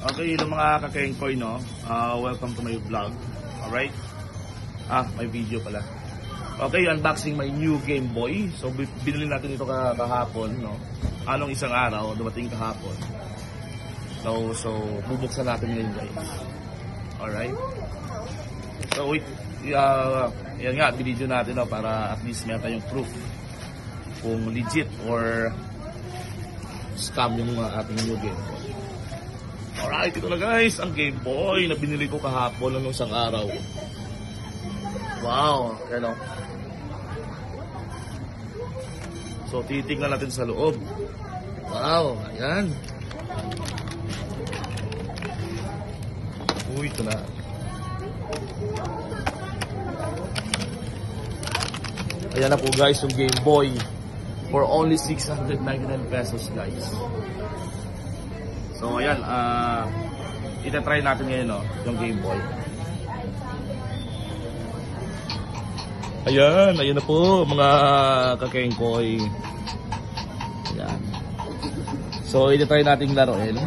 Okay, yung mga kakengkoy, no? Welcome to my vlog. Alright? May video pala. Okay, unboxing my new Game Boy. So, binili natin ito kahapon, no? Anong isang araw, dumating kahapon. So bubuksan natin ngayon, guys. Alright? So, wait. Yan nga, binidyo natin, no? Para at least meron tayong proof kung legit or scam yung ating new Game Boy. Alright, ito na guys, ang Game Boy na binili ko kahapon ng isang araw. Wow, yan o. So, titignan natin sa loob. Wow, ayan. Uy, ito na. Ayan na po guys, yung Game Boy. For only 699 pesos guys. So ayan, itatry natin ngayon, no, yung Game Boy. Ayan na po mga kakengkoy. Ayan. So itatry natin laruin.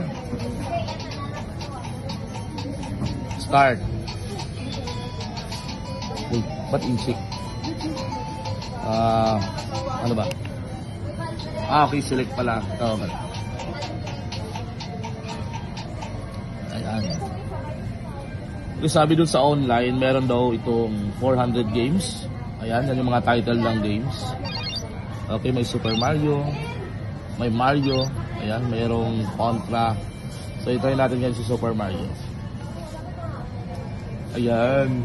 Start. Uy, ba't insik? Ano ba? Okay, select pala. Tama ba? Kasi sabi dun sa online, meron daw itong 400 games. Ayan, yan yung mga title ng games. Okay, may Super Mario, may Mario, ayan, mayroong Contra. So, itry natin yan si Super Mario. Ayan.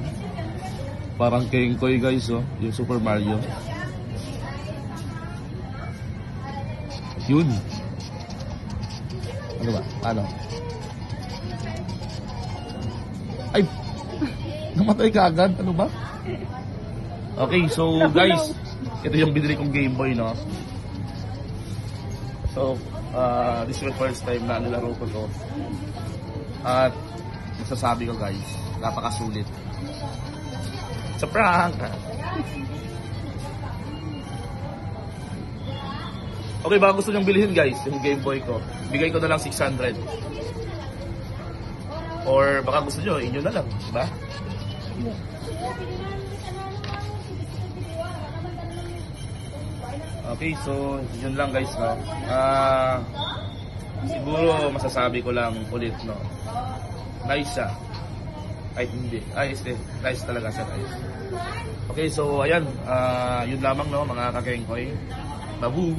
Parang kengkoy guys, oh, yung Super Mario. Yun. Ano ba? Ano? Ay, namatay ka agad. Ano ba? Okay, so guys, ito yung binili kong Game Boy, no? So, this is my first time na nilaro ko to. At, masasabi ko guys, napakasulit. It's a prank! Okay, baka gusto nyong bilhin guys, yung Game Boy ko. Bigay ko na lang 600. Or baka gusto nyo, inyo na lang, diba? Okay, so yun lang guys, no? Siguro masasabi ko lang ulit, no? Nice siya. Ay, hindi. Ay, nice talaga siya, guys. Okay, so ayan, yun lamang, no, mga kakengkoy. Babu!